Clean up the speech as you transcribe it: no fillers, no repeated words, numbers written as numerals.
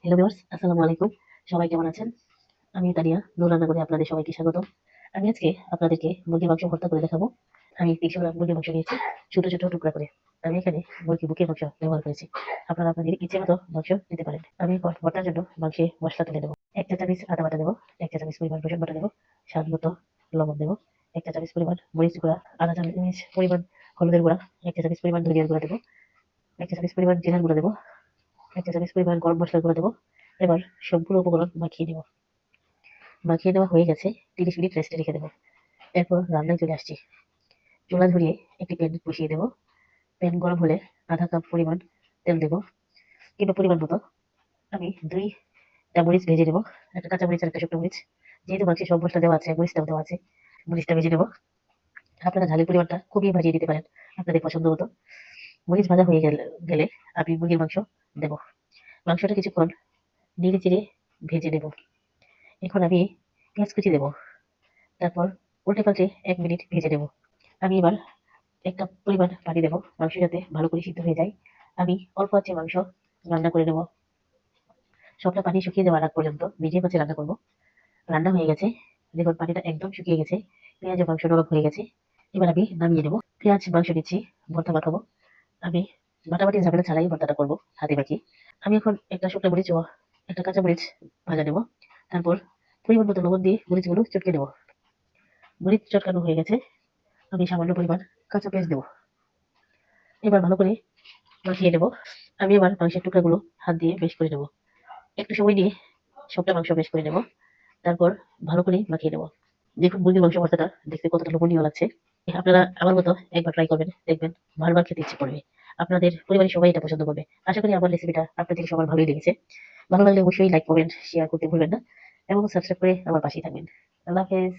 Hello viewers, আসসালামু আলাইকুম। সবাই কেমন আছেন? আমি তানিয়া, নূর রান্না করে আপনাদের সবাইকে স্বাগতম। আমি আজকে আপনাদেরকে মুরগির মাংস ভর্তা করে দেখাবো। আমি ৩০০ গ্রাম মুরগির মাংস নিয়েছি, ছোট, ছোট টুকরা করে। আমি এখানে মুরগি বুকের মাংস ব্যবহার করেছি। আপনারা আপনাদের ইচ্ছে মতো মাংস নিতে পারেন। আমি ভর্তার জন্য মাংসে মসলা তুলে দেবো। ১ চা চামচ আদা বাটা দেবো, ১ চা চামচ পরিমাণ রসুন বাটা দেবো, স্বাদ মতো লবণ দেবো, ১ চা চামচ পরিমাণ মরিচ গুঁড়া, আধা চামচ পরিমাণ হলুদের গুঁড়া, ১ চা চামচ পরিমাণ ধনিয়ার গুঁড়া দেবো, ১ চা চামচ পরিমাণ জিরার গুঁড়া দেবো, ১ চা চামচ পরিমাণ গরম মসলার গুঁড়া দেবো। এবার সম্পূর্ণ উপকরণ মাখিয়ে নেব। মাখিয়ে নেওয়া হয়ে গেছে, ৩০ মিনিট রেস্টে রেখে দেবো। এরপর রান্নায় চলে আসছি। চুলা ধরিয়ে একটি প্যান বসিয়ে দেবো। প্যান গরম হলে আধা কাপ পরিমাণ তেল দেবো কিংবা পরিমাণ মতো। আমি ২টা মরিচ ভেজে নেবো, একটা কাঁচা মরিচ আর একটা শুকনো মরিচ। যেহেতু মাংসে সব মশলা দেওয়া আছে, মরিচটাও দেওয়া আছে, মরিচটা ভেজে নেবো। আপনারা ঝালের পরিমাণটা কমিয়ে ভাজিয়ে দিতে পারেন আপনাদের পছন্দ মতো। মরিচ ভাজা হয়ে গেলে আমি মুরগির মাংস দেবো। মাংসটা কিছুক্ষণ নেড়ে চেড়ে ভেজে নেব। এখন আমি পেঁয়াজ কুচি দেবো। তারপর উল্টে পাল্টে ১ মিনিট ভেজে নেব। আমি এবার ১ কাপ পরিমাণ পানি দেবো, মাংস যাতে ভালো করে সিদ্ধ হয়ে যায়। আমি অল্প আঁচে মাংস রান্না করে নেব। সবটা পানি শুকিয়ে যাওয়ার আগ পর্যন্ত মিডিয়াম আঁচে রান্না করব। রান্না হয়ে গেছে, দেখুন পানিটা একদম শুকিয়ে গেছে, পেঁয়াজ ও মাংস নরম হয়ে গেছে। এবার আমি নামিয়ে নেব। পেঁয়াজ মাংস দিচ্ছি, ভর্তা মাখাবো। আমি বাটাবাটি ঝামেলা ছাড়াই ভর্তাটা করব, হাতে মাখিয়ে। আমি এখন একটা শুকনো মরিচ ও একটা কাঁচা মরিচ ভাজা নেব। তারপর পরিমাণ মতো লবণ দিয়ে মরিচগুলো চটকে নেব। মরিচ চটকানো হয়ে গেছে, আমি সামান্য পরিমাণ কাঁচা পেঁয়াজ দেবো। এবার ভালো করে মাখিয়ে নেব। আমি এবার মাংসের টুকরাগুলো হাত দিয়ে বেশ করে নেব। একটু সময় নিয়ে সবটা মাংস বেশ করে নেব। তারপর ভালো করে মাখিয়ে নেব। দেখুন মুরগির মাংস ভর্তাটা দেখতে কতটা লোভনীয় লাগছে। আপনারা আমার মতো একবার ট্রাই করবেন, দেখবেন বারবার খেতে ইচ্ছে করবে। আপনাদের পরিবারের সবাই এটা পছন্দ করবে। আশা করি আমার রেসিপিটা আপনাদের সবার ভালোই লেগেছে। ভালো লাগলে অবশ্যই লাইক, কমেন্ট, শেয়ার করতে ভুলবেন না এবং সাবস্ক্রাইব করে আমার পাশেই থাকবেন। আল্লাহ হাফেজ।